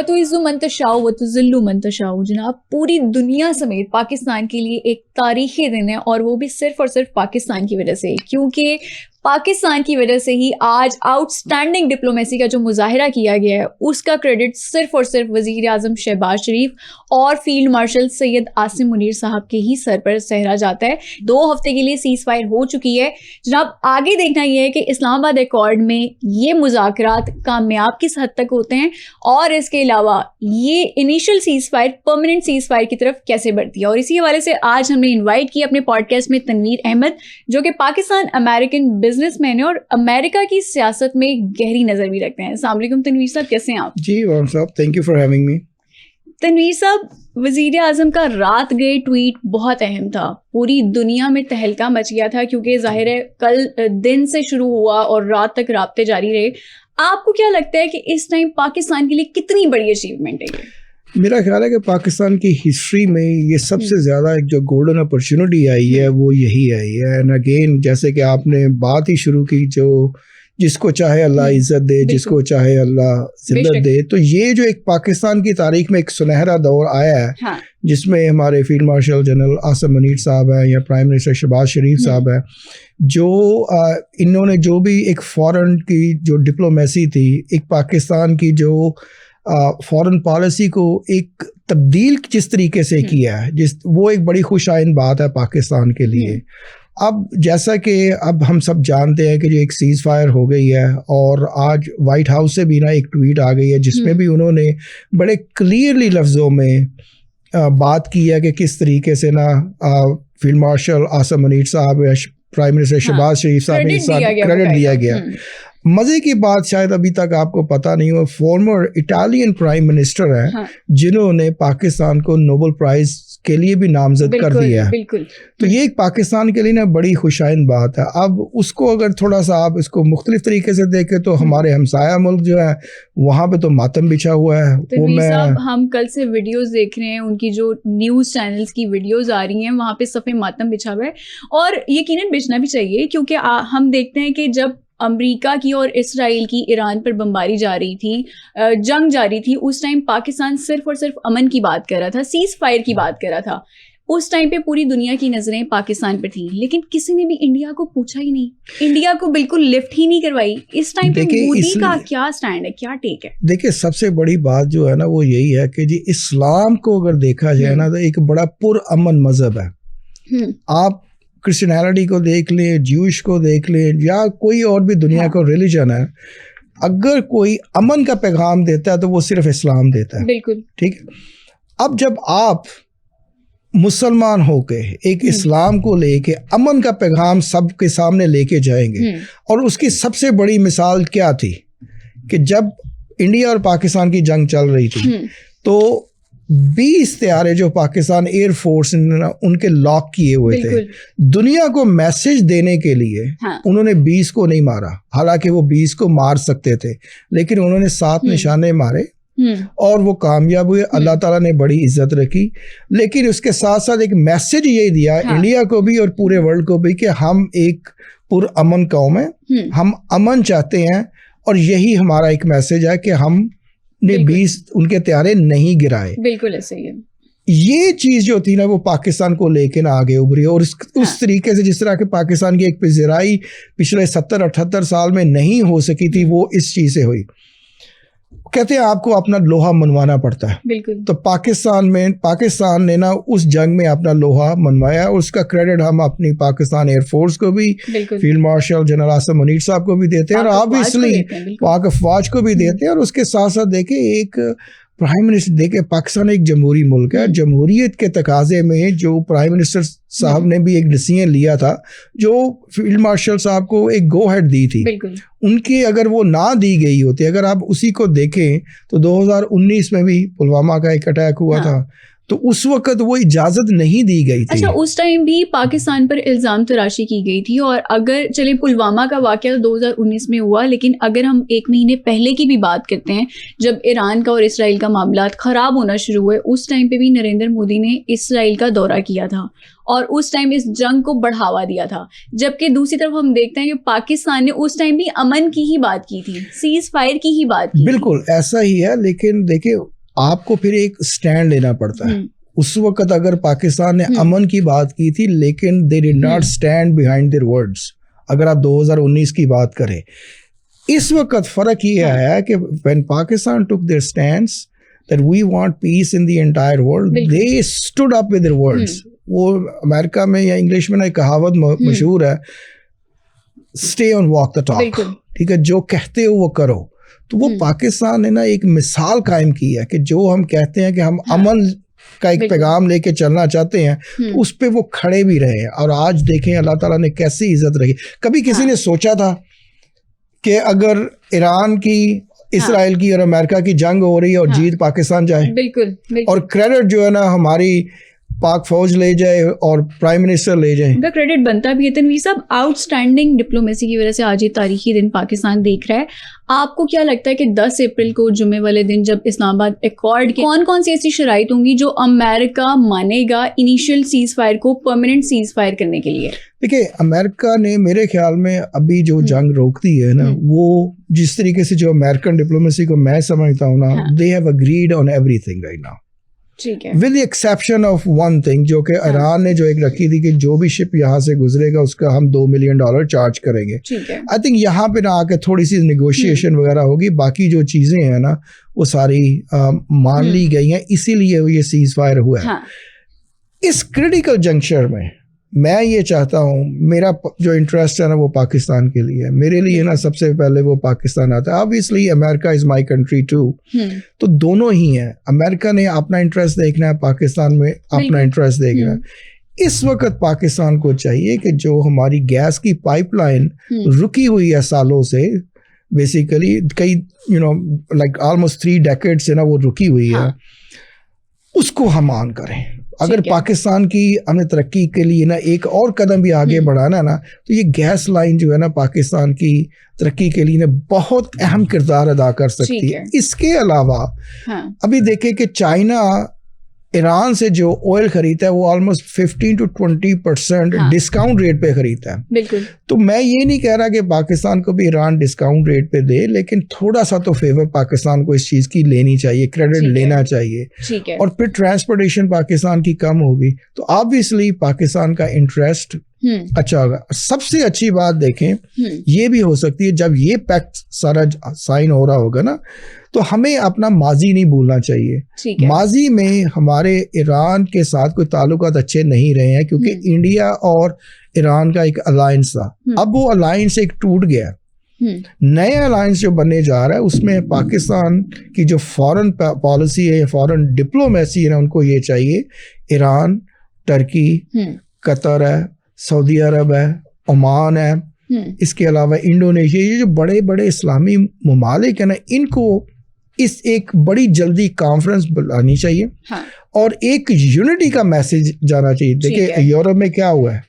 फतुइज़्ज़ु मन तशाउ व तुज़िल्लु मन तशाउ। जनाब, पूरी दुनिया समेत पाकिस्तान के लिए एक तारीखी दिन है, और वो भी सिर्फ और सिर्फ पाकिस्तान की वजह से, क्योंकि पाकिस्तान की वजह से ही आज आउटस्टैंडिंग डिप्लोमेसी का जो मुजाहिरा किया गया है उसका क्रेडिट सिर्फ और सिर्फ वज़ीर आज़म शहबाज शरीफ और फील्ड मार्शल सैयद आसिम मुनीर साहब के ही सर पर सहरा जाता है। 2 हफ्ते के लिए सीज़ फायर हो चुकी है। जनाब, आगे देखना यह है कि इस्लामाबाद एकॉर्ड में ये मुज़ाकरात कामयाब किस हद तक होते हैं, और इसके अलावा ये initial seize fire permanent seize fire की तरफ कैसे बढ़ती है। और इसी हवाले से आज हमने इन्वाइट किया अपने पॉडकास्ट में तनवीर अहमद, जो कि पाकिस्तान अमेरिकन बिजनेसमैन है और अमेरिका की सियासत में गहरी नज़र भी रखते हैं। अस्सलाम वालेकुम तनवीर साहब, कैसे हैं आप? जी वाम साहब, thank you for having me. Tanveer साहब, वज़ीर आज़म का रात गए ट्वीट बहुत अहम था। पूरी दुनिया में तहलका मच गया था, क्योंकि जाहिर है कल दिन से शुरू हुआ और रात तक राब्ते जारी रहे। आपको क्या लगता है कि इस टाइम पाकिस्तान के लिए कितनी बड़ी अचीवमेंट है ये? मेरा ख्याल है कि पाकिस्तान की हिस्ट्री में ये सबसे ज़्यादा एक जो गोल्डन अपॉर्चुनिटी आई है वो यही आई है। एंड अगेन, जैसे कि आपने बात ही शुरू की, जो जिसको चाहे अल्लाह इज़्ज़त दे, जिसको चाहे अल्लाह ज़िल्लत दे, तो ये जो एक पाकिस्तान की तारीख में एक सुनहरा दौर आया है, हाँ। जिसमें हमारे field marshal general Asim Munir साहब हैं या प्राइम मिनिस्टर शहबाज शरीफ साहब हैं, जो इन्होंने जो भी एक फ़ॉरेन की जो डिप्लोमेसी थी, एक पाकिस्तान की जो फॉरेन पॉलिसी को एक तब्दील जिस तरीके से किया है, वो एक बड़ी खुशाइन बात है पाकिस्तान के लिए। अब जैसा कि अब हम सब जानते हैं कि जो एक सीज़ फायर हो गई है, और आज वाइट हाउस से भी ना एक ट्वीट आ गई है जिसमें भी उन्होंने बड़े क्लियरली लफ्ज़ों में बात की है कि किस तरीके से ना फील्ड मार्शल आसिम मुनीर साहब या प्राइम मिनिस्टर शहबाज शरीफ साहब ने क्रेडिट दिया गया। मज़े की बात, शायद अभी तक आपको पता नहीं हो, फॉर्मर इटालियन प्राइम मिनिस्टर हैं, हाँ। जिन्होंने पाकिस्तान को नोबेल प्राइज़ के लिए भी नामजद कर दिया है। तो ये एक पाकिस्तान के लिए ना बड़ी खुशाइन बात है। अब उसको अगर थोड़ा सा आप इसको मुख्तलिफ तरीके से देखें तो हमारे हमसाया मुल्क जो है वहाँ पे तो मातम बिछा हुआ है। तो हम कल से वीडियोस देख रहे हैं, उनकी जो न्यूज़ चैनल्स की वीडियोस आ रही हैं, वहाँ पे सफ़े मातम बिछा हुआ है, और यकीनन बिछना भी चाहिए, क्योंकि हम देखते हैं कि जब अमेरिका की और इसराइल की ईरान पर बमबारी जा रही थी, जंग जारी थी, उस टाइम पाकिस्तान सिर्फ और सिर्फ अमन की बात कर रहा था, सीज़ फायर की बात कर रहा था। उस टाइम पे पूरी दुनिया की नज़रें पाकिस्तान पर थी, लेकिन किसी ने भी इंडिया को पूछा ही नहीं, इंडिया को बिल्कुल लिफ्ट ही नहीं करवाई। इस टाइम पे मोदी का क्या स्टैंड है, क्या टेक है? देखिए, सबसे बड़ी बात जो है ना वो यही है कि जी इस्लाम को अगर देखा जाए ना तो एक बड़ा पुरअमन मज़हब है। आप क्रिश्चियनिटी को देख लें, ज्यूश को देख लें, या कोई और भी दुनिया का रिलीजन है, अगर कोई अमन का पैगाम देता है तो वो सिर्फ इस्लाम देता है। बिल्कुल ठीक है। अब जब आप मुसलमान होके एक इस्लाम को लेके अमन का पैगाम सबके सामने लेके जाएंगे, और उसकी सबसे बड़ी मिसाल क्या थी कि जब इंडिया और पाकिस्तान की जंग चल रही थी तो 20 तैयारे जो पाकिस्तान एयरफोर्स ने उनके लॉक किए हुए थे, दुनिया को मैसेज देने के लिए, हाँ। उन्होंने 20 को नहीं मारा, हालांकि वो 20 को मार सकते थे, लेकिन उन्होंने 7 निशाने मारे और वो कामयाब हुए। अल्लाह ताला ने बड़ी इज्जत रखी, लेकिन उसके साथ साथ एक मैसेज यही दिया, हाँ। इंडिया को भी और पूरे वर्ल्ड को भी, कि हम एक पुरअमन कौम है, हम अमन चाहते हैं, और यही हमारा एक मैसेज है कि हम ने 20 उनके तैयारे नहीं गिराए। बिल्कुल ऐसे ही है। ये चीज जो थी ना वो पाकिस्तान को लेके ना आगे उभरी, और उस तरीके से जिस तरह के पाकिस्तान की एक पिज़राई पिछले 70-78 साल में नहीं हो सकी थी, वो इस चीज से हुई। कहते हैं आपको अपना लोहा मनवाना पड़ता है। बिल्कुल। तो पाकिस्तान ने ना उस जंग में अपना लोहा मनवाया, और उसका क्रेडिट हम अपनी पाकिस्तान एयरफोर्स को भी, field marshal general Asim Munir साहब को भी देते हैं, और ऑब्वियसली पाक अफवाज को भी देते हैं। और उसके साथ साथ देखे एक प्राइम मिनिस्टर, देखे पाकिस्तान एक जमहूरी मुल्क है, जमहूरियत के तकाजे में जो प्राइम मिनिस्टर साहब ने भी एक डिसीजन लिया था, जो फील्ड मार्शल साहब को एक गो हेड दी थी, उनकी अगर वो ना दी गई होती, अगर आप उसी को देखें तो 2019 में भी पुलवामा का एक अटैक हुआ, हाँ। था, तो उस वक्त वो इजाजत नहीं दी गई थी। अच्छा, उस टाइम भी पाकिस्तान पर इल्ज़ाम तराशी की गई थी, और अगर चले पुलवामा का वाक़या तो 2019 में हुआ, लेकिन अगर हम 1 महीने पहले की भी बात करते हैं जब ईरान का और इसराइल का मामला ख़राब होना शुरू हुए, उस टाइम पे भी नरेंद्र मोदी ने इसराइल का दौरा किया था और उस टाइम इस जंग को बढ़ावा दिया था। जबकि दूसरी तरफ हम देखते हैं कि पाकिस्तान ने उस टाइम भी अमन की ही बात की थी, सीज़ फायर की ही बात की। बिल्कुल ऐसा ही है, लेकिन देखिए आपको फिर एक स्टैंड लेना पड़ता है। उस वक्त अगर पाकिस्तान ने अमन की बात की थी, लेकिन they did not stand behind their words. अगर आप 2019 की बात करें, इस वक्त फर्क ये आया कि when Pakistan took their stands that we want peace in the entire world, they stood up with their words. वो अमेरिका में या इंग्लिश में ना एक कहावत मशहूर है, stay on walk the talk. ठीक है, जो कहते हो वो करो। तो वो पाकिस्तान ने ना एक मिसाल कायम की है कि जो हम कहते हैं कि हम अमन का एक पैगाम लेके चलना चाहते हैं, तो उस पे वो खड़े भी रहे हैं। और आज देखें अल्लाह ताला ने कैसी इज्जत रखी। कभी किसी ने सोचा था कि अगर ईरान की, इसराइल की और अमेरिका की जंग हो रही है और जीत पाकिस्तान जाए? बिल्कुल। और क्रेडिट जो है ना हमारी पाक फौज ले जाए और प्राइम मिनिस्टर ले जाए, उनका क्रेडिट बनता भी है। तनवीर साहब, आउटस्टैंडिंग डिप्लोमेसी की वजह से आज ये तारीखी दिन पाकिस्तान देख रहा है। आपको क्या लगता है कि 10 अप्रैल को जुम्मे वाले दिन जब इस्लामाबाद अकॉर्ड के कौन कौन सी ऐसी शराइत होंगी जो अमेरिका मानेगा इनिशियल सीज फायर को परमानेंट सीज फायर करने के लिए? देखिए, अमेरिका ने मेरे ख्याल में अभी जो जंग रोकती है ना, वो जिस तरीके से जो अमेरिकन डिप्लोमेसी को मैं समझता हूँ ना, they have agreed on everything right now, with the exception of one thing, जो कि ईरान ने जो एक रखी थी कि जो भी शिप यहाँ से गुजरेगा उसका हम $2 मिलियन चार्ज करेंगे। आई थिंक यहाँ पे ना आके थोड़ी सी नेगोशिएशन वगैरह होगी, बाकी जो चीजें हैं ना वो सारी मान ली गई हैं, इसीलिए ये सीज फायर हुआ है। इस क्रिटिकल जंक्चर में मैं ये चाहता हूँ, मेरा जो इंटरेस्ट है ना वो पाकिस्तान के लिए है। मेरे लिए ना सबसे पहले वो पाकिस्तान आता है। Obviously America is my country too, तो दोनों ही हैं। अमेरिका ने अपना इंटरेस्ट देखना है, पाकिस्तान में अपना इंटरेस्ट देखना है। इस वक्त पाकिस्तान को चाहिए कि जो हमारी गैस की पाइपलाइन रुकी हुई है सालों से, बेसिकली कई लाइक ऑलमोस्ट 3 डेकेड से ना वो रुकी हुई है, उसको हम ऑन करें। अगर पाकिस्तान की हमने तरक्की के लिए ना एक और कदम भी आगे बढ़ाना ना, तो ये गैस लाइन जो है ना पाकिस्तान की तरक्की के लिए ना बहुत अहम किरदार अदा कर सकती है। इसके अलावा अभी देखें कि चाइना ईरान से जो ऑयल खरीदता है वो ऑलमोस्ट 15 to 20% डिस्काउंट रेट पे खरीदता है। बिल्कुल। तो मैं ये नहीं कह रहा कि पाकिस्तान को भी ईरान डिस्काउंट रेट पे दे, लेकिन थोड़ा सा तो फेवर पाकिस्तान को इस चीज की लेनी चाहिए, क्रेडिट लेना चाहिए। और फिर ट्रांसपोर्टेशन पाकिस्तान की कम होगी तो ऑब्वियसली पाकिस्तान का इंटरेस्ट अच्छा होगा। सबसे अच्छी बात देखें ये भी हो सकती है, जब ये पैक्ट सारा साइन हो रहा होगा ना, तो हमें अपना माजी नहीं भूलना चाहिए। माजी में हमारे ईरान के साथ कोई ताल्लुकात अच्छे नहीं रहे हैं, क्योंकि इंडिया और ईरान का एक अलायंस था, अब वो अलायंस एक टूट गया। नया अलायंस जो बनने जा रहा है उसमें पाकिस्तान की जो फॉरेन पॉलिसी है, फॉरेन डिप्लोमेसी है ना, उनको ये चाहिए ईरान, टर्की, कतर है, सऊदी अरब है, ओमान है, इसके अलावा इंडोनेशिया, ये जो बड़े बड़े इस्लामी ममालिक है ना, इनको इस एक बड़ी जल्दी कॉन्फ्रेंस बुलानी चाहिए। और एक यूनिटी का मैसेज जाना चाहिए। देखिए यूरोप में क्या हुआ है,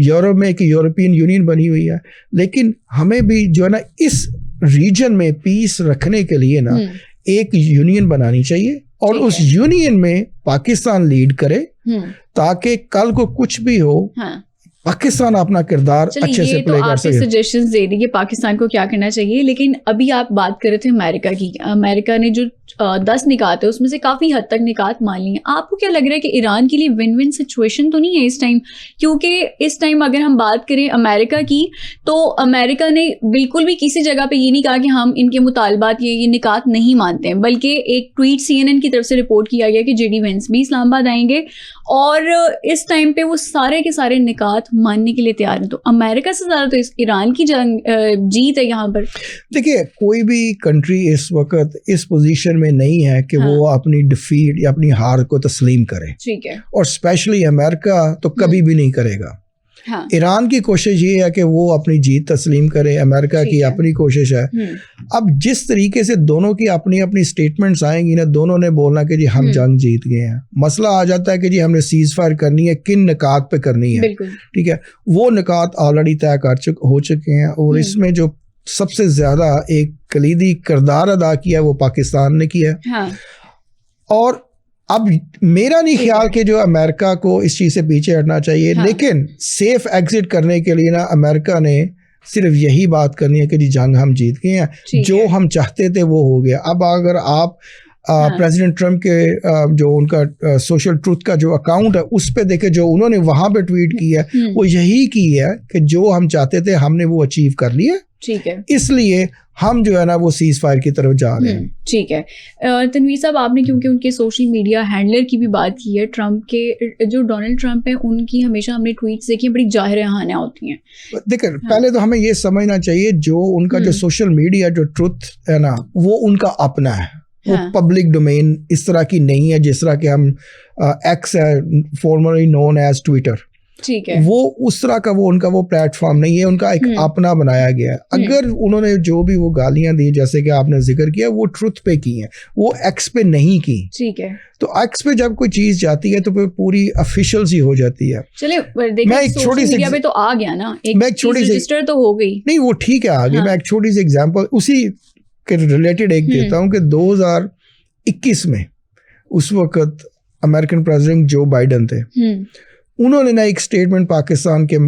यूरोप में एक यूरोपियन यूनियन बनी हुई है, लेकिन हमें भी जो है ना इस रीजन में पीस रखने के लिए ना एक यूनियन बनानी चाहिए, और उस यूनियन में पाकिस्तान लीड करे, ताकि कल को कुछ भी हो पाकिस्तान अपना किरदार अच्छे से प्ले कर सके। सजेशंस दे दी कि पाकिस्तान को क्या करना चाहिए, लेकिन अभी आप बात कर रहे थे अमेरिका की। अमेरिका ने जो 10 निकात है उसमें से काफ़ी हद तक निकात मान ली हैं। आपको क्या लग रहा है कि ईरान के लिए विन विन सिचुएशन तो नहीं है इस टाइम? क्योंकि इस टाइम अगर हम बात करें अमेरिका की, तो अमेरिका ने बिल्कुल भी किसी जगह पे ये नहीं कहा कि हम इनके मुतालबात ये निकात नहीं मानते हैं, बल्कि एक ट्वीट CNN की तरफ से रिपोर्ट किया गया कि JD Vance भी इस्लामाबाद आएंगे और इस टाइम पे वो सारे के सारे निकात मानने के लिए तैयार हैं। तो अमेरिका से ज़्यादा तो इस ईरान की जीत है यहाँ पर। देखिए, कोई भी कंट्री इस वक्त इस पोजीशन में नहीं है कि वो अपनी डिफीट या अपनी हार को तस्लीम करे। ठीक है। और स्पेशली अमेरिका तो कभी भी नहीं करेगा। हाँ, ईरान की कोशिश ये है कि वो अपनी जीत तस्लीम करे, अमेरिका ठीक की है। अपनी कोशिश है। अब जिस तरीके से दोनों की अपनी अपनी स्टेटमेंट्स आएंगी ना, दोनों ने बोलना कि जी हम जंग जीत गए हैं। मसला आ जाता है कि जी हमने सीज फायर करनी है, किन निकात पे करनी है, बिल्कुल, ठीक है। वो निकात ऑलरेडी तय हो चुके हैं, और इसमें जो सबसे ज्यादा एक कलीदी किरदार अदा किया वो पाकिस्तान ने किया है। हाँ, और अब मेरा नहीं ख्याल कि जो अमेरिका को इस चीज से पीछे हटना चाहिए, हाँ। लेकिन सेफ एग्जिट करने के लिए ना अमेरिका ने सिर्फ यही बात करनी है कि जी जंग हम जीत गए हैं, ठीक जो है। हम चाहते थे वो हो गया। अब अगर आप प्रेसिडेंट ट्रम्प के जो उनका सोशल ट्रूथ का जो अकाउंट है उस पे देखे, जो उन्होंने वहां पे ट्वीट किया है वो यही की है कि जो हम चाहते थे हमने वो अचीव कर लिया, ठीक है। इसलिए हम जो है ना वो सीज फायर की तरफ जा रहे हैं। ठीक है। तनवीर साहब, आपने क्योंकि उनके सोशल मीडिया हैंडलर की भी बात की है, ट्रम्प के, जो डोनाल्ड ट्रम्प है उनकी हमेशा हमने ट्वीट्स देखी बड़ी जाहिराना होती हैं। देखिए पहले तो हमें ये समझना चाहिए जो उनका जो सोशल मीडिया जो ट्रुथ है ना वो उनका अपना है, वो पब्लिक डोमेन इस तरह की नहीं है जिस तरह के हम एक्स है फॉर्मरली नोन एज ट्विटर, ठीक है। वो उस तरह का वो उनका वो प्लेटफॉर्म नहीं है, उनका एक अपना बनाया गया है। अगर उन्होंने जो भी वो गालियां दी जैसे कि आपने जिक्र किया वो ट्रुथ पे की हैं, वो एक्स पे नहीं की, ठीक है। तो एक्स पे जब कोई चीज जाती है तो फिर पूरी ऑफिशियल सी हो जाती है। चलिए मैं एक छोटी सी मीडिया पे तो आ गया ना, मैं एक छोटी सी रजिस्टर तो हो गई, नहीं वो ठीक है आगे। मैं एक छोटी सी एग्जांपल उसी के रिलेटेड एक देता हूं कि 2021 में उस वक्त अमेरिकन प्रेसिडेंट जो बाइडन थे, उन्होंने ना एक स्टेटमेंट पाकिस्तान के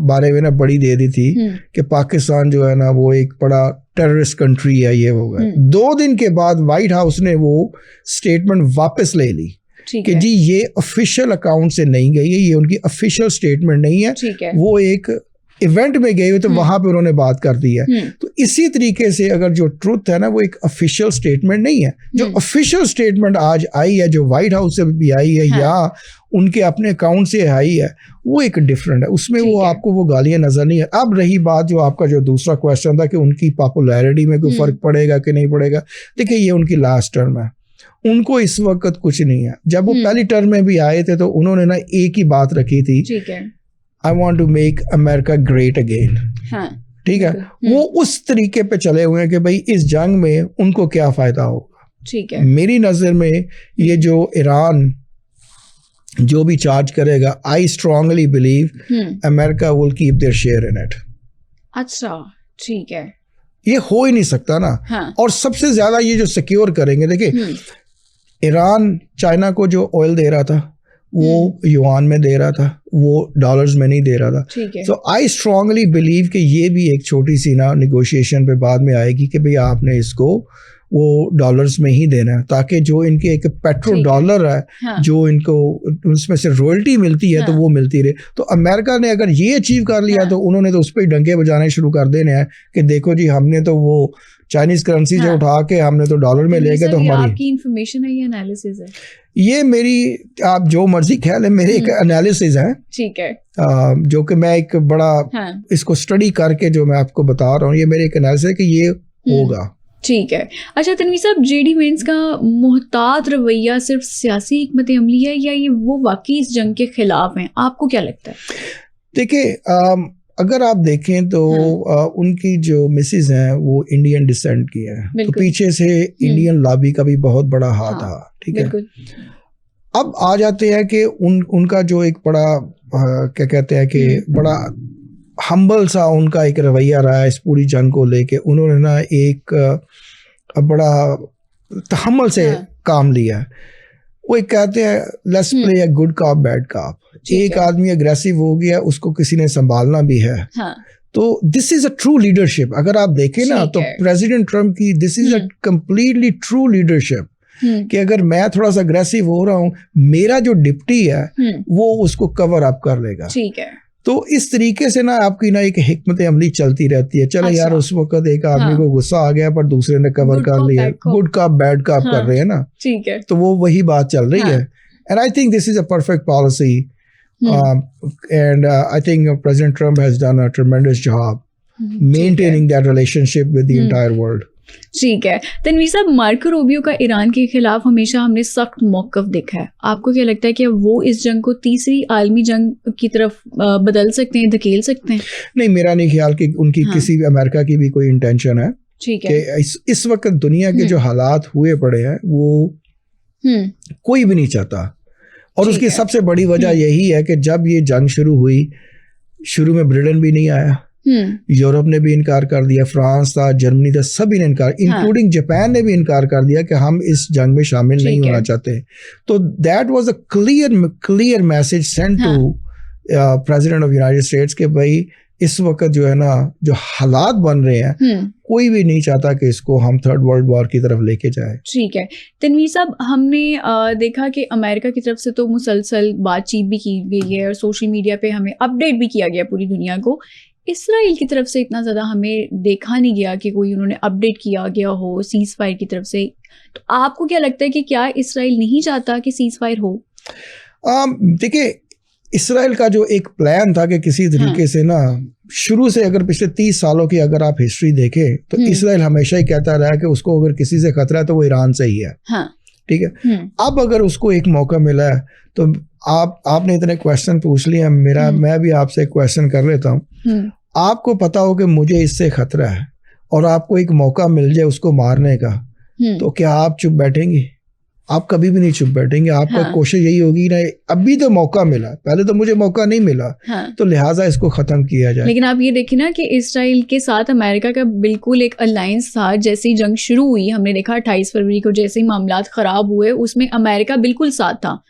बारे में ना बड़ी दे दी थी कि पाकिस्तान जो है ना वो एक बड़ा टेररिस्ट कंट्री है, ये होगा। 2 दिन के बाद व्हाइट हाउस ने वो स्टेटमेंट वापस ले ली कि जी ये ऑफिशियल अकाउंट से नहीं गई है, ये उनकी ऑफिशियल स्टेटमेंट नहीं है, वो एक इवेंट में गए हुए तो वहां पे उन्होंने बात कर दी है। तो इसी तरीके से अगर जो ट्रुथ है ना वो एक ऑफिशियल स्टेटमेंट नहीं है, जो ऑफिशियल स्टेटमेंट आज आई है जो व्हाइट हाउस से भी आई है या उनके अपने अकाउंट से आई है वो एक डिफरेंट है, उसमें वो आपको वो गालियां नजर नहीं है। अब रही बात जो आपका जो दूसरा क्वेश्चन था कि उनकी पॉपुलैरिटी में कोई फर्क पड़ेगा कि नहीं पड़ेगा, देखिए ये उनकी लास्ट टर्म है, उनको इस वक्त कुछ नहीं है। जब वो पहली टर्म में भी आए थे तो उन्होंने ना एक ही बात रखी थी, I want to make America great again, ठीक है। वो उस तरीके पे चले हुए हैं कि भाई इस जंग में उनको क्या फायदा होगा, ठीक है। मेरी नजर में ये जो ईरान जो भी चार्ज करेगा, I strongly believe America will keep their share in it. अच्छा, ठीक है। ये हो ही नहीं सकता ना। हाँ। और सबसे ज्यादा ये जो सिक्योर करेंगे, देखिए ईरान चाइना को जो ऑयल दे रहा था वो युआन में दे रहा था, वो डॉलर्स में नहीं दे रहा था। सो आई स्ट्रांगली बिलीव कि ये भी एक छोटी सी ना निगोशिएशन पे बाद में आएगी कि भाई आपने इसको वो डॉलर्स में ही देना है, ताकि जो इनके एक पेट्रो डॉलर है, हाँ। जो इनको उसमें से रॉयल्टी मिलती है, हाँ। तो वो मिलती रहे। तो अमेरिका ने अगर ये अचीव कर लिया, हाँ। तो उन्होंने तो उस पर डंके बजाने शुरू कर देने हैं कि देखो जी हमने तो वो चाइनीज करेंसी से उठा के हमने तो डॉलर में ले गए। तो हमारी आपकी इंफॉर्मेशन है, ये एनालिसिस है, ये मेरी आप जो मर्जी ख्याल है, मेरे एक एनालिसिस है, ठीक है, जो कि मैं एक बड़ा इसको स्टडी करके जो मैं आपको बता रहा हूँ, ये मेरे एक एनालिसिस है कि ये होगा। ठीक है। अच्छा तनवीर साहब, जेडी वेंस का मुहतात रवैया सिर्फ सियासी हिकमत अमली है या ये वो वाकई इस जंग के खिलाफ हैं, आपको क्या लगता है? देखिए अगर आप देखें तो उनकी जो मिसेज हैं वो इंडियन डिसेंट की है, तो पीछे से इंडियन लॉबी का भी बहुत बड़ा हाथ था, ठीक है। अब आ जाते हैं कि उनका जो एक बड़ा क्या कहते हैं कि बड़ा हम्बल सा उनका एक रवैया रहा है इस पूरी जंग को लेके। उन्होंने ना एक बड़ा तहम्मुल से काम लिया है। वो एक कहते हैं let's play a good cop bad cop. एक आदमी अग्रेसिव हो गया, उसको किसी ने संभालना भी है, हाँ। तो this is a true leadership. अगर आप देखें ना तो प्रेसिडेंट ट्रम्प की this is a completely true leadership कि अगर मैं थोड़ा सा अग्रेसिव हो रहा हूँ, मेरा जो डिप्टी है वो उसको कवर अप कर लेगा, ठीक है। तो इस तरीके से ना आपकी ना एक हिकमत अमली चलती रहती है। चलो यार उस वक्त एक आदमी को गुस्सा आ गया पर दूसरे ने कवर कर लिया, गुड कॉप बैड कॉप कर रहे हैं ना, ठीक है। तो वो वही बात चल रही है। And I think this is a perfect policy and I think president Trump has done a ट्रेमेंडस job maintaining that relationship with the entire world. ठीक है। तनवीर साहब, मार्को रूबियो का ईरान के खिलाफ हमेशा हमने सख्त मौक़िफ़ देखा है। आपको क्या लगता है कि वो इस जंग को तीसरी आलमी जंग की तरफ बदल सकते हैं, धकेल सकते हैं? नहीं, मेरा नहीं ख्याल कि उनकी किसी भी अमेरिका की भी कोई इंटेंशन है। ठीक है। कि इस वक्त दुनिया के जो हालात हुए पड़े हैं वो कोई भी नहीं चाहता, और उसकी सबसे बड़ी वजह यही है कि जब ये जंग शुरू हुई, शुरू में ब्रिटेन भी नहीं आया, यूरोप ने भी इनकार कर दिया, फ्रांस था, जर्मनी था, सभी ने इनकार, इंक्लूडिंग जापान ने भी इनकार कर दिया कि हम इस जंग में शामिल नहीं होना चाहते। तो that was a clear message sent to president of United States कि भाई इस वक्त जो है ना, जो हालात बन रहे हैं, कोई भी नहीं चाहता कि इसको हम थर्ड वर्ल्ड वॉर की तरफ लेके जाए। ठीक है। तनवीर साहब, हमने देखा कि अमेरिका की तरफ से तो मुसलसल बातचीत भी की गई है और सोशल मीडिया पे हमें अपडेट भी किया गया पूरी दुनिया को। इसराइल की तरफ से इतना ज़्यादा हमें देखा नहीं गया कि कोई उन्होंने अपडेट किया गया हो सीज़ फायर की तरफ से। तो आपको क्या लगता है कि क्या इसराइल नहीं चाहता कि सीज़ फायर हो? देखिए, इसराइल का जो एक प्लान था कि किसी तरीके से ना, शुरू से अगर पिछले 30 सालों की अगर आप हिस्ट्री देखें तो इसराइल हमेशा ही कहता रहा कि उसको अगर किसी से खतरा है तो वो ईरान से ही है। ठीक है। अब अगर उसको एक मौका मिला है तो आपने इतने क्वेश्चन पूछ लिए, मैं भी आपसे एक क्वेश्चन कर लेता हूँ। आपको पता हो कि मुझे इससे खतरा है और आपको एक मौका मिल जाए उसको मारने का, तो क्या आप चुप बैठेंगे? आप कभी भी नहीं चुप बैठेंगे। आपका कोशिश यही होगी ना, अभी तो मौका मिला, पहले तो मुझे मौका नहीं मिला, तो लिहाजा इसको खत्म किया जाए। लेकिन आप ये देखिए ना कि इसराइल के साथ अमेरिका का बिल्कुल एक अलायंस था। जैसे ही जंग शुरू हुई, हमने देखा 28 फरवरी को जैसे ही मामलात खराब हुए, उसमें अमेरिका बिल्कुल साथ था।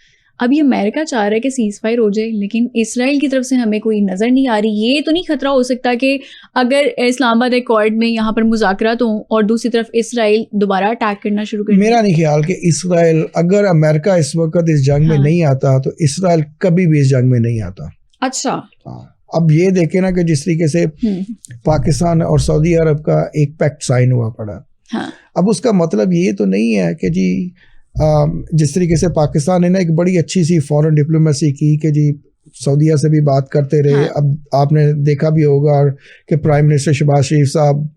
अब ये अमेरिका चाह रहा है कि सीज़ फायर हो जाए, लेकिन इसराइल की तरफ से हमें कोई नज़र नहीं आ रही। ये तो नहीं खतरा हो सकता कि अगर इस्लामाबाद एकॉर्ड में यहाँ पर मुज़ाकरात हों और दूसरी तरफ इसराइल दोबारा अटैक करना शुरू कर? मेरा नहीं ख्याल कि इसराइल, अगर अमेरिका इस वक्त इस जंग में नहीं आता तो इसराइल कभी भी इस जंग में नहीं आता। अच्छा। अब ये देखे ना कि जिस तरीके से पाकिस्तान और सऊदी अरब का एक पैक्ट साइन हुआ पड़ा, अब उसका मतलब ये तो नहीं है कि जी जिस तरीके से पाकिस्तान ने ना एक बड़ी अच्छी सी फॉरेन डिप्लोमेसी की कि जी सऊदीया से भी बात करते रहे। अब आपने देखा भी होगा कि प्राइम मिनिस्टर शहबाज शरीफ साहब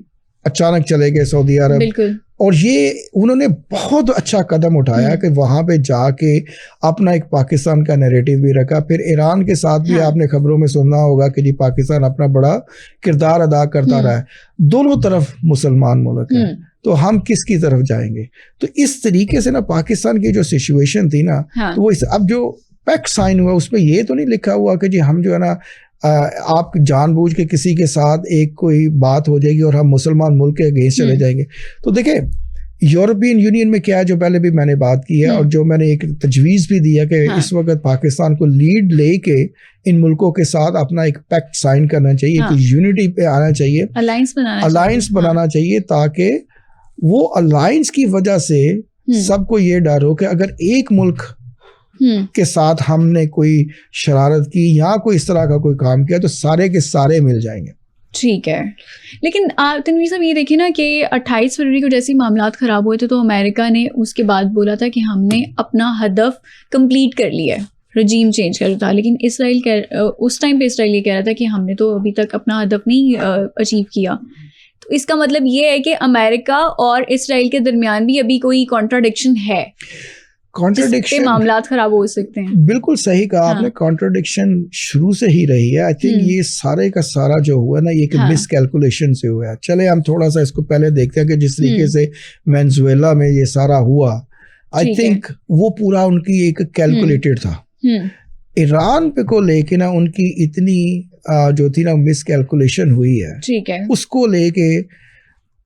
अचानक चले गए सऊदी अरब, और ये उन्होंने बहुत अच्छा कदम उठाया कि वहाँ पे जाके अपना एक पाकिस्तान का नैरेटिव भी रखा। फिर ईरान के साथ भी आपने खबरों में सुना होगा कि जी पाकिस्तान अपना बड़ा किरदार अदा करता रहा है। दोनों तरफ मुसलमान मुल्क हैं, तो हम किसकी तरफ जाएंगे? तो इस तरीके से ना पाकिस्तान की जो सिचुएशन थी ना, तो वो अब जो पैक्ट साइन हुआ उसमें ये तो नहीं लिखा हुआ कि जी हम जो है ना आप जानबूझ के किसी के साथ एक कोई बात हो जाएगी और हम मुसलमान मुल्क के अगेंस्ट चले जाएंगे। तो देखिए, यूरोपियन यूनियन में क्या है, जो पहले भी मैंने बात की है और जो मैंने एक तजवीज़ भी दिया कि इस वक्त पाकिस्तान को लीड लेके इन मुल्कों के साथ अपना एक पैक्ट साइन करना चाहिए, कि यूनिटी पे आना चाहिए, अलायंस बनाना चाहिए, ताकि वो अलायंस की वजह से सबको ये डर हो कि अगर एक मुल्क के साथ हमने कोई शरारत की या कोई इस तरह का कोई काम किया तो सारे के सारे मिल जाएंगे। ठीक है। लेकिन तनवीर साहब, ये देखिए ना कि 28 फरवरी को जैसे मामलात ख़राब हुए थे तो अमेरिका ने उसके बाद बोला था कि हमने अपना हदफ कंप्लीट कर लिया है, रजीम चेंज कर था। लेकिन इसराइल उस टाइम पे इसराइल ये कह रहा था कि हमने तो अभी तक अपना हदफ नहीं अचीव किया। तो इसका मतलब ये है कि अमेरिका और इसराइल के दरमियान भी अभी कोई कॉन्ट्राडिक्शन है, कॉन्ट्राडिक्शन, मामलात खराब हो सकते हैं। बिल्कुल सही कहा आपने, कॉन्ट्राडिक्शन शुरू से ही रही है। आई थिंक ये सारे का सारा जो हुआ ना, ये मिसकैलकुलेशन से हुआ है। चले हम थोड़ा सा इसको पहले देखते हैं कि जिस तरीके से वेनेजुएला में ये सारा हुआ, आई थिंक वो पूरा उनकी एक कैलकुलेटेड था। ईरान पे को लेके ना उनकी इतनी जो थी ना मिसकैलकुलेशन हुई है, ठीक है, उसको लेके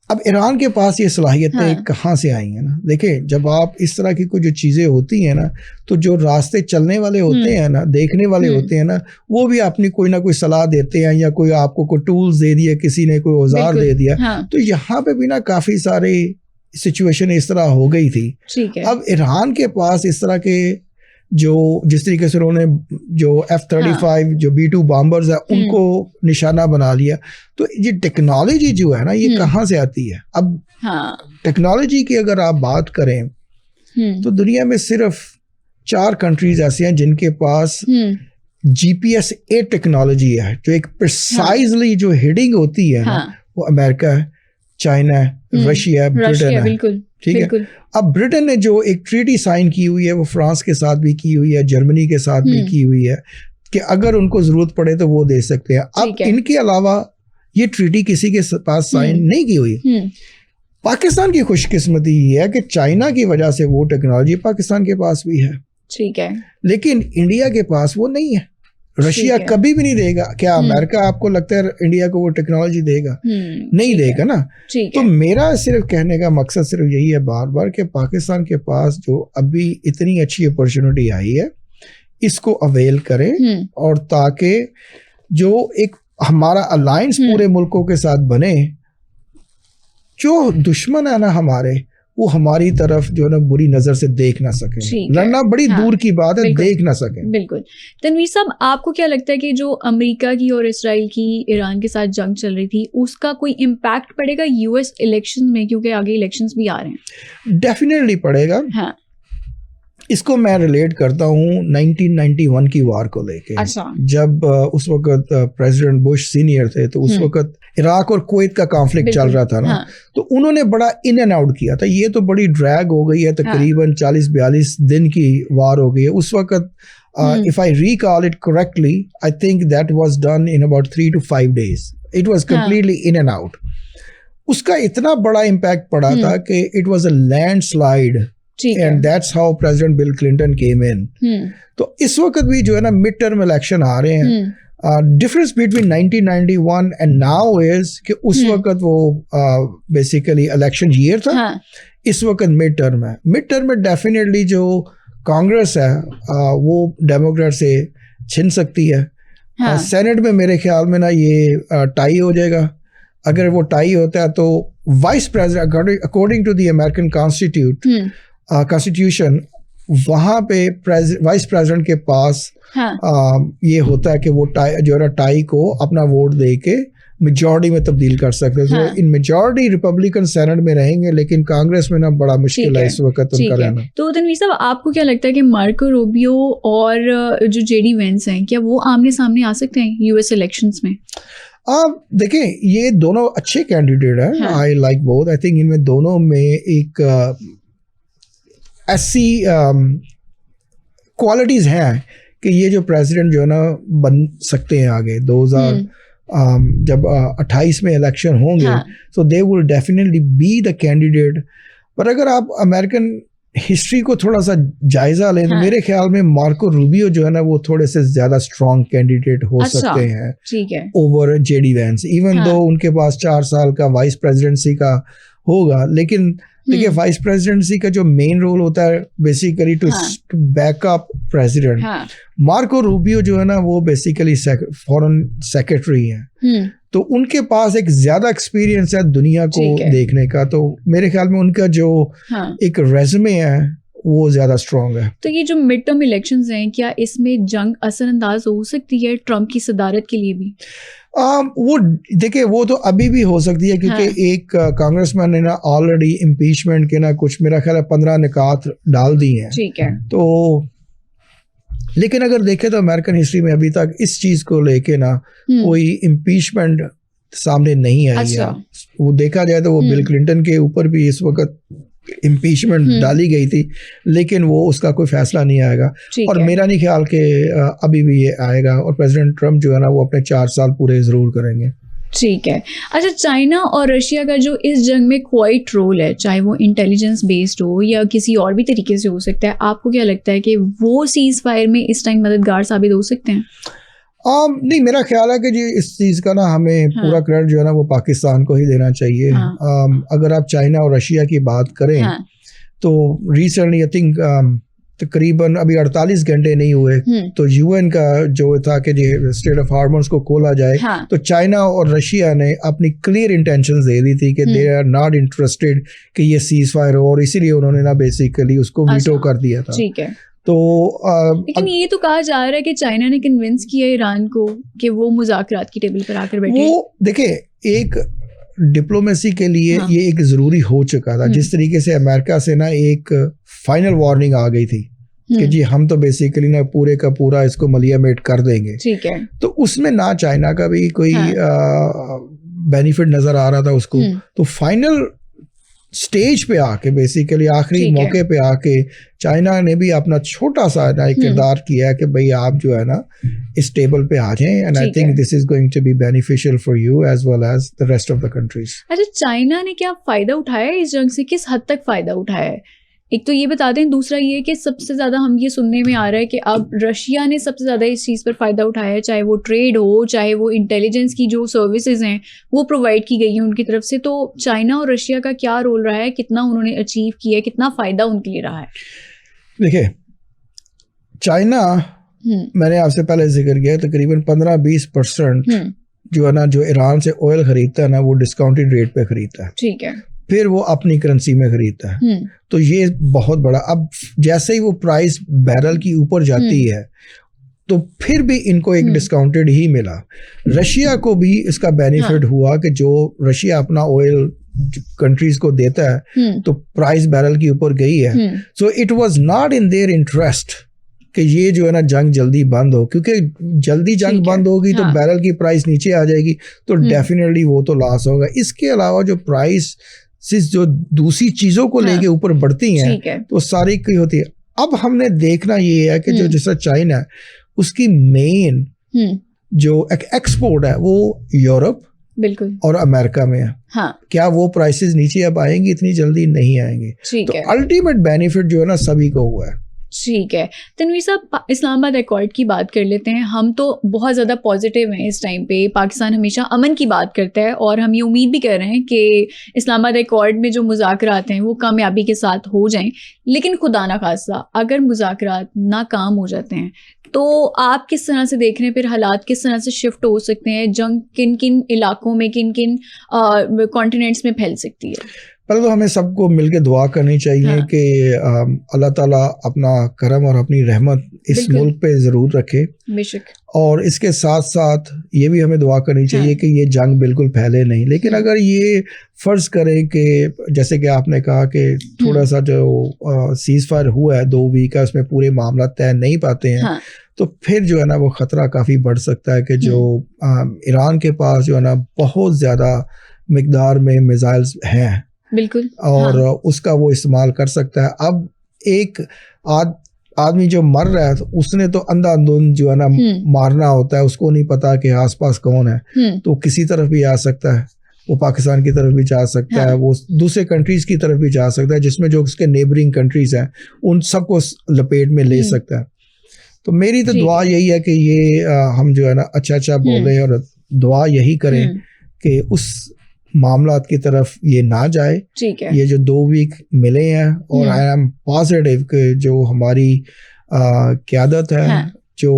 अब ईरान के पास ये सलाहियतें कहाँ से आई हैं ना। देखिए, जब आप इस तरह की कोई जो चीज़ें होती हैं ना, तो जो रास्ते चलने वाले होते हैं ना, देखने वाले होते हैं ना, वो भी अपनी कोई ना कोई सलाह देते हैं, या कोई आपको कोई टूल्स दे दिए, किसी ने कोई औजार दे दिया। तो यहाँ पे भी ना काफ़ी सारे सिचुएशन इस तरह हो गई थी। अब ईरान के पास इस तरह के जो जिस तरीके से उन्होंने जो F-35 जो B-2 बॉम्बर्स है उनको निशाना बना लिया, तो ये टेक्नोलॉजी जो है ना, ये कहाँ से आती है? अब टेक्नोलॉजी की अगर आप बात करें तो दुनिया में सिर्फ 4 कंट्रीज ऐसे हैं जिनके पास GPS टेक्नोलॉजी है, जो एक प्रिसाइजली जो हिडिंग होती है ना, वो अमेरिका है, चाइना है, रशिया, ब्रिटेन है, बिल्कुल ठीक है। अब ब्रिटेन ने जो एक ट्रीटी साइन की हुई है वो फ्रांस के साथ भी की हुई है, जर्मनी के साथ भी की हुई है कि अगर उनको जरूरत पड़े तो वो दे सकते हैं। अब इनके अलावा ये ट्रीटी किसी के पास साइन नहीं की हुई। पाकिस्तान की खुशकिस्मती ये है कि चाइना की वजह से वो टेक्नोलॉजी पाकिस्तान के पास भी है, ठीक है, लेकिन इंडिया के पास वो नहीं है। रशिया कभी भी नहीं देगा। क्या अमेरिका आपको लगता है इंडिया को वो टेक्नोलॉजी देगा? नहीं देगा ना। तो मेरा सिर्फ कहने का मकसद सिर्फ यही है बार बार कि पाकिस्तान के पास जो अभी इतनी अच्छी अपॉर्चुनिटी आई है इसको अवेल करें, और ताकि जो एक हमारा अलायंस पूरे मुल्कों के साथ बने, जो दुश्मन है ना हमारे, वो हमारी तरफ जो है ना बुरी नजर से देख ना सके। लड़ना बड़ी दूर की बात है, देख ना सके। बिल्कुल। तनवीर साहब, आपको क्या लगता है कि जो अमेरिका की और इसराइल की ईरान के साथ जंग चल रही थी उसका कोई इम्पैक्ट पड़ेगा यूएस इलेक्शन में, क्योंकि आगे इलेक्शंस भी आ रहे हैं? डेफिनेटली पड़ेगा। हाँ। इसको मैं रिलेट करता हूँ 1991 की वार को लेके। अच्छा। जब उस वक्त प्रेसिडेंट बुश सीनियर थे, तो उस वक्त इराक और कुवैत का कॉन्फ्लिक्ट चल रहा था ना। हाँ। तो उन्होंने बड़ा इन एंड आउट किया था। ये तो बड़ी ड्रैग हो गई है, तकरीबन 40-42 दिन की वार हो गई है उस वक्त। If I recall it correctly, I think that was done in about 3 to 5 days. It was completely in and out. उसका इतना बड़ा इम्पैक्ट पड़ा था कि it was a landslide, and that's how President Bill Clinton came in. तो इस वक्त भी जो है ना मिड टर्म इलेक्शन आ रहे हैं। Difference between 1991 and now is कि उस वक्त वो बेसिकली इलेक्शन ईयर था। इस वक्त मिड टर्म है। मिड टर्म में डेफिनेटली जो कांग्रेस है वो डेमोक्रेट से छिन सकती है। सेनेट में मेरे ख्याल में ना ये टाई हो जाएगा। अगर वो टाई होता है तो vice president, according to the American constitution, वहाँ पे वाइस प्रेसिडेंट के पास ये होता है कि वो टाई जो है ना टाई को अपना वोट दे के मेजॉरिटी में तब्दील कर सकते हैं। तो इन मेजॉरिटी रिपब्लिकन सेनेट में रहेंगे, लेकिन कांग्रेस में ना बड़ा मुश्किल है इस वक्त उनका रहना। तो तनवीर साहब, आपको क्या लगता है कि मार्को रूबियो और जो जेडी वेंस हैं, क्या वो आमने सामने आ सकते हैं यूएस इलेक्शंस में? देखिए, ये दोनों अच्छे कैंडिडेट हैं। I like both. I think इनमें दोनों में एक ऐसी क्वालिटीज हैं कि ये जो प्रेसिडेंट जो है ना बन सकते हैं आगे 2000 जब 28 में इलेक्शन होंगे, so they will definitely be the candidate. पर अगर आप अमेरिकन हिस्ट्री को थोड़ा सा जायजा लें, तो मेरे ख्याल में मार्को रूबियो जो है ना वो थोड़े से ज्यादा स्ट्रॉन्ग कैंडिडेट हो सकते हैं, ठीक है, over JD Vance. Even though उनके पास 4 साल का वाइस प्रेसिडेंसी का होगा, लेकिन देखिए वाइस प्रेसिडेंसी का जो मेन रोल होता है basically to backup president. Marco Rubio जो है ना वो बेसिकली फॉरेन सेक्रेटरी हैं, तो उनके पास एक ज्यादा एक्सपीरियंस है दुनिया को देखने का। तो मेरे ख्याल में उनका जो एक रेज्यूमे है वो ज्यादा स्ट्रॉन्ग है। तो ये जो मिड टर्म इलेक्शंस हैं, क्या इसमें जंग असरअंदाज हो सकती है ट्रम्प की सदारत के लिए भी? वो देखिए, वो तो अभी भी हो सकती है, क्योंकि एक कांग्रेसमैन ने ना ऑलरेडी इम्पीचमेंट के ना कुछ मेरा ख्याल है 15 निकात डाल दी हैं। ठीक है। तो लेकिन अगर देखें तो अमेरिकन हिस्ट्री में अभी तक इस चीज को लेके ना कोई इम्पीचमेंट सामने नहीं आई है। वो देखा जाए तो वो बिल क्लिंटन के ऊपर भी इस वक्त इम्पीचमेंट डाली गई थी, लेकिन वो उसका कोई फैसला नहीं आएगा। और मेरा नहीं ख्याल कि अभी भी ये आएगा। और प्रेसिडेंट ट्रम्प जो है ना वो अपने 4 साल पूरे जरूर करेंगे। ठीक है। अच्छा, चाइना और रशिया का जो इस जंग में क्वाइट रोल है, चाहे वो इंटेलिजेंस बेस्ड हो या किसी और भी तरीके से हो सकता है, आपको क्या लगता है कि वो सीज फायर में इस टाइम मददगार साबित हो सकते हैं? नहीं, मेरा ख्याल है कि जी इस चीज़ का ना हमें पूरा क्रेडिट जो है ना वो पाकिस्तान को ही देना चाहिए। अगर आप चाइना और रशिया की बात करें तो रिसेंटली आई थिंक तकरीबन अभी 48 घंटे नहीं हुए तो यूएन का जो था कि स्टेट ऑफ हार्मोन्स को खोला जाए, तो चाइना और रशिया ने अपनी क्लियर इंटेंशंस दे दी थी कि दे आर नॉट इंटरेस्टेड कि ये सीज फायर हो, और इसीलिए उन्होंने ना बेसिकली उसको वीटो कर दिया था। ठीक है। तो लेकिन ये तो कहा जा रहा है कि चाइना ने कन्विंस किया ईरान को कि वो मुज़ाकरात की टेबल पर आकर बैठे। वो देखिए, एक डिप्लोमेसी के लिए ये एक जरूरी हो चुका था। जिस तरीके से अमेरिका से ना एक फाइनल वार्निंग आ गई थी कि जी हम तो बेसिकली ना पूरे का पूरा इसको मलियामेट कर देंगे। ठीक है। तो उसमें ना चाइना का भी कोई बेनिफिट नजर आ रहा था उसको, तो फाइनल स्टेज पे आके बेसिकली आखिरी मौके पे आके चाइना ने भी अपना छोटा सा ना किरदार किया कि भाई आप जो है ना इस टेबल पे आ जाएं, and I think this is going to be beneficial for you as well as the rest of the countries. अच्छा, चाइना ने क्या फायदा उठाया इस जंग से, किस हद तक फायदा उठाया है? एक तो ये बता दें, दूसरा ये कि सबसे ज़्यादा हम ये सुनने में आ रहा है कि अब रशिया ने सबसे ज़्यादा इस चीज़ पर फ़ायदा उठाया है, चाहे वो ट्रेड हो, चाहे वो इंटेलिजेंस की जो सर्विसेज हैं वो प्रोवाइड की गई हैं उनकी तरफ से। तो चाइना और रशिया का क्या रोल रहा है, कितना उन्होंने अचीव किया है, कितना फ़ायदा उनके लिए रहा है? देखिए, चाइना मैंने आपसे पहले जिक्र किया तकरीबन 15-20% जो है ना जो ईरान से ऑयल खरीदता है ना वो डिस्काउंटेड रेट पे खरीदता है। ठीक है। फिर वो अपनी करेंसी में खरीदता है। तो ये बहुत बड़ा, अब जैसे ही वो प्राइस बैरल की ऊपर जाती है तो फिर भी इनको एक डिस्काउंटेड ही मिला। रशिया को भी इसका बेनिफिट हुआ कि जो रशिया अपना ऑयल कंट्रीज को देता है तो प्राइस बैरल की ऊपर गई है। So it was not in their interest कि ये जो है ना जंग जल्दी बंद हो, क्योंकि जल्दी जंग बंद होगी तो बैरल की प्राइस नीचे आ जाएगी, तो डेफिनेटली वो तो लॉस होगा। इसके अलावा जो प्राइस जो दूसरी चीजों को लेके ऊपर बढ़ती हैं तो सारी की होती है। अब हमने देखना ये है कि जो जैसा चाइना है उसकी मेन जो एक्सपोर्ट है वो यूरोप बिल्कुल और अमेरिका में है। हाँ। क्या वो प्राइसेस नीचे अब आएंगी? इतनी जल्दी नहीं आएंगे। तो अल्टीमेट बेनिफिट जो है ना सभी को हुआ है। ठीक है तनवीर साहब, इस्लामाबाद एकॉर्ड की बात कर लेते हैं। हम तो बहुत ज़्यादा पॉजिटिव हैं इस टाइम पे। पाकिस्तान हमेशा अमन की बात करता है और हम ये उम्मीद भी कर रहे हैं कि इस्लामाबाद एकॉर्ड में जो मुज़ाकरात हैं वो कामयाबी के साथ हो जाएं। लेकिन खुदा ना खास्ता अगर मुज़ाकरात नाकाम हो जाते हैं तो आप किस तरह से देख रहे हैं, फिर हालात किस तरह से शिफ्ट हो सकते हैं? जंग किन किन इलाकों में, किन किन कॉन्टिनेंट्स में फैल सकती है? पहले तो हमें सबको मिलकर दुआ करनी चाहिए कि अल्लाह ताला अपना करम और अपनी रहमत इस मुल्क पे ज़रूर रखे। बेशक। और इसके साथ साथ ये भी हमें दुआ करनी चाहिए कि ये जंग बिल्कुल फैले नहीं। लेकिन अगर ये फ़र्ज़ करें कि जैसे कि आपने कहा कि थोड़ा सा जो सीज़ फायर हुआ है 2 वीक का, उसमें पूरे मामला तय नहीं पाते हैं तो फिर जो है ना वो ख़तरा काफ़ी बढ़ सकता है कि जो ईरान के पास जो है ना बहुत ज़्यादा मिकदार में मिसाइल्स हैं बिल्कुल और उसका वो इस्तेमाल कर सकता है। अब एक आदमी जो मर रहा है तो उसने तो अंधाधुंध जो है ना मारना होता है, उसको नहीं पता कि आसपास कौन है, तो किसी तरफ भी आ सकता है। वो पाकिस्तान की तरफ भी जा सकता है, वो दूसरे कंट्रीज की तरफ भी जा सकता है जिसमें जो उसके नेबरिंग कंट्रीज हैं उन सबको लपेट में ले सकता है। तो मेरी तो दुआ यही है कि ये हम जो है ना अच्छा बोले और दुआ यही करें कि उस मामलात की तरफ ये ना जाए। ठीक है। ये जो 2 वीक मिले हैं और आई एम पॉजिटिव कि जो हमारी क़यादत है जो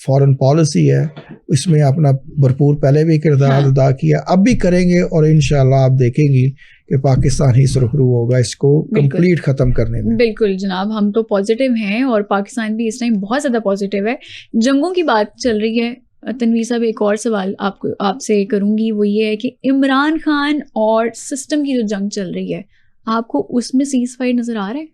फॉरेन पॉलिसी है इसमें अपना भरपूर पहले भी किरदार अदा किया, अब भी करेंगे और इंशाल्लाह आप देखेंगी कि पाकिस्तान ही सुरखरू होगा इसको कंप्लीट ख़त्म करने में। बिल्कुल जनाब, हम तो पॉजिटिव हैं और पाकिस्तान भी इस टाइम बहुत ज़्यादा पॉजिटिव है। जंगों की बात चल रही है तनवीर साहब, एक और सवाल आपसे करूंगी, वो ये है कि इमरान खान और सिस्टम की जो जंग चल रही है आपको उसमें सीज फायर नजर आ रहा है?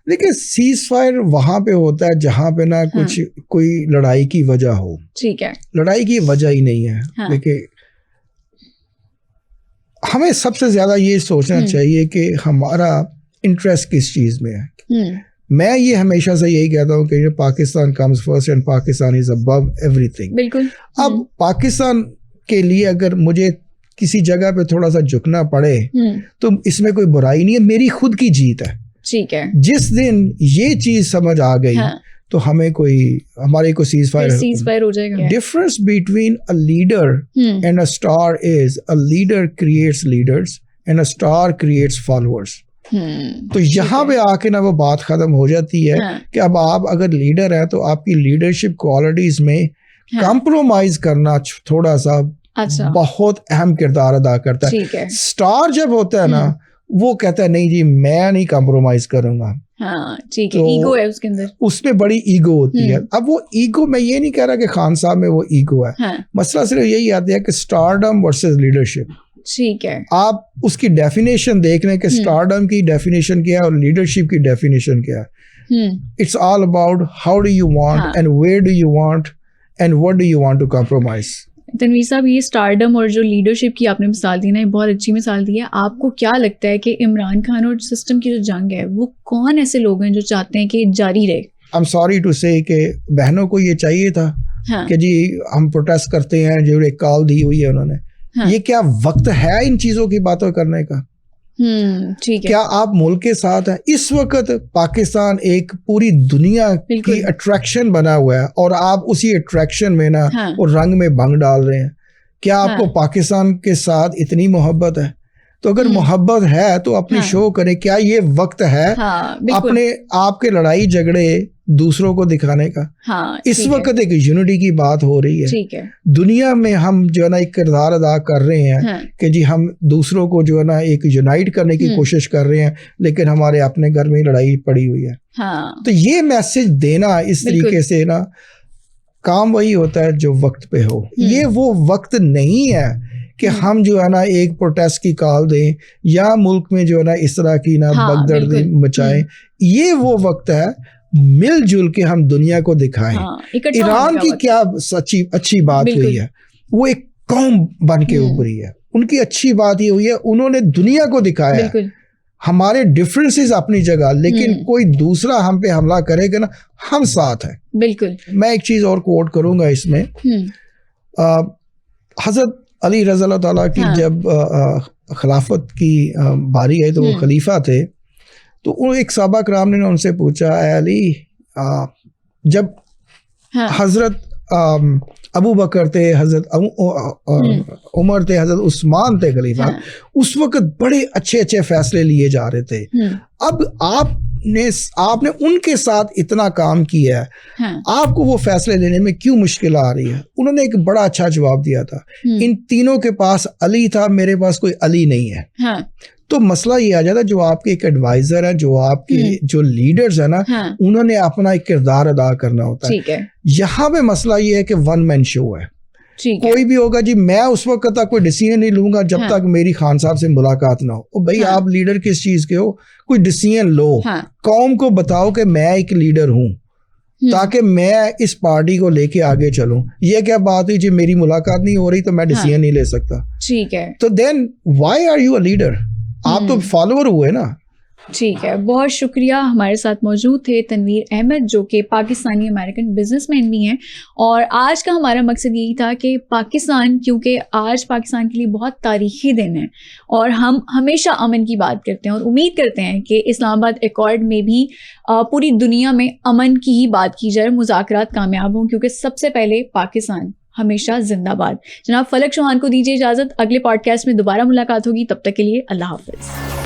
देखिए सीज फायर वहां पे होता है जहां पे ना कुछ कोई लड़ाई की वजह हो। ठीक है। लड़ाई की वजह ही नहीं है। देखिए हमें सबसे ज्यादा ये सोचना चाहिए कि हमारा इंटरेस्ट किस चीज में है। मैं ये हमेशा से यही कहता हूँ कि Pakistan comes first and Pakistan is above everything. बिल्कुल। अब पाकिस्तान के लिए अगर मुझे किसी जगह पे थोड़ा सा झुकना पड़े तो इसमें कोई बुराई नहीं है, मेरी खुद की जीत है। ठीक है। जिस दिन ये चीज समझ आ गई तो हमें हमारे को सीज फायर हो जाएगा। Difference between a leader and a star is a leader creates leaders and a star creates followers. तो यहाँ पे आके ना वो बात खत्म हो जाती है कि अब आप अगर लीडर हैं तो आपकी लीडरशिप क्वालिटीज में कॉम्प्रोमाइज करना थोड़ा सा बहुत अहम किरदार अदा करता है। स्टार जब होता है ना वो कहता है नहीं जी मैं नहीं कॉम्प्रोमाइज करूंगा। ठीक है। ईगो है उसके अंदर, उसमें बड़ी ईगो होती है। अब वो ईगो, मैं ये नहीं कह रहा कि खान साहब में वो ईगो है, मसला सिर्फ यही आता है कि स्टारडम वर्सेस लीडरशिप। ठीक है। आप उसकी डेफिनेशन देख रहे हैं कि स्टारडम की डेफिनेशन क्या है और लीडरशिप की डेफिनेशन क्या है। It's all about how do you want and where do you want and what do you want to compromise. Tanveer साहब, ये स्टारडम और जो लीडरशिप की आपने मिसाल दी ना, ये बहुत अच्छी मिसाल दी है। आपको क्या लगता है कि इमरान खान और सिस्टम की जो जंग है वो कौन ऐसे लोग हैं जो चाहते हैं कि जारी रहे? आई एम सॉरी टू से कि बहनों को ये चाहिए था कि जी हम प्रोटेस्ट करते हैं, जो एक कॉल दी हुई है उन्होंने, ये क्या वक्त है इन चीज़ों की बातों करने का? ठीक है। क्या आप मुल्क के साथ हैं? इस वक्त पाकिस्तान एक पूरी दुनिया की अट्रैक्शन बना हुआ है और आप उसी अट्रैक्शन में ना वो रंग में भंग डाल रहे हैं। क्या आपको पाकिस्तान के साथ इतनी मोहब्बत है? तो अगर मोहब्बत है तो अपनी शो करें। क्या ये वक्त है अपने आपके लड़ाई झगड़े दूसरों को दिखाने का? इस वक्त एक यूनिटी की बात हो रही है। ठीक है। दुनिया में हम जो है ना एक किरदार अदा कर रहे हैं कि जी हम दूसरों को जो है ना एक यूनाइट करने की कोशिश कर रहे हैं, लेकिन हमारे अपने घर में लड़ाई पड़ी हुई है। तो ये मैसेज देना इस तरीके से ना, काम वही होता है जो वक्त पे हो। ये वो वक्त नहीं है कि हम जो है ना एक प्रोटेस्ट की कॉल दें या मुल्क में जो है ना इस तरह की ना भगदड़ मचाएं। ये वो वक्त है मिलजुल के हम दुनिया को दिखाएं। ईरान की क्या सच्ची अच्छी बात हुई है, वो एक कौम बन के उभरी है। उनकी अच्छी बात ये हुई है, उन्होंने दुनिया को दिखाया हमारे डिफरेंसेस अपनी जगह, लेकिन कोई दूसरा हम पे हमला करेगा ना, हम साथ हैं। बिल्कुल। मैं एक चीज और कोट करूंगा इसमें, हजरत अली रज़ी अल्लाह ताला की जब खिलाफत की बारी आई तो वो खलीफा थे, तो वो एक सहाबा कराम ने उनसे पूछा, अली जब हजरत अबू बकर थे, हजरत उमर थे, हजरत उस्मान थे खलीफा, उस वक्त बड़े अच्छे अच्छे फैसले लिए जा रहे थे। अब आपने उनके साथ इतना काम किया है, आपको वो फैसले लेने में क्यों मुश्किल आ रही है? उन्होंने एक बड़ा अच्छा जवाब दिया था, इन तीनों के पास अली था, मेरे पास कोई अली नहीं है। तो मसला ये आ जाता है, जो आपके एक एडवाइजर है, जो आपके जो लीडर्स है ना, उन्होंने अपना एक किरदार अदा करना होता है। यहाँ पे मसला ये है कि वन मैन शो है। कोई भी होगा जी, मैं उस वक्त तक कोई डिसीजन नहीं लूंगा जब तक मेरी खान साहब से मुलाकात ना हो। भाई आप लीडर किस चीज के हो? कोई डिसीजन लो, कौम को बताओ कि मैं एक लीडर हूँ, ताकि मैं इस पार्टी को लेके आगे चलूं। ये क्या बात हुई जी, मेरी मुलाकात नहीं हो रही तो मैं डिसीजन नहीं ले सकता? ठीक है, तो then why are you a leader? आप तो फॉलोअर हुए ना। ठीक है, बहुत शुक्रिया। हमारे साथ मौजूद थे तनवीर अहमद, जो कि पाकिस्तानी अमेरिकन बिजनेसमैन भी हैं। और आज का हमारा मकसद यही था कि पाकिस्तान, क्योंकि आज पाकिस्तान के लिए बहुत तारीखी दिन है और हम हमेशा अमन की बात करते हैं और उम्मीद करते हैं कि इस्लामाबाद एकॉर्ड में भी पूरी दुनिया में अमन की ही बात की जाए, मुज़ाकरात कामयाब हों, क्योंकि सबसे पहले पाकिस्तान हमेशा जिंदाबाद। जनाब फलक चौहान को दीजिए इजाज़त, अगले पॉडकास्ट में दोबारा मुलाकात होगी, तब तक के लिए अल्लाह हाफ़िज़।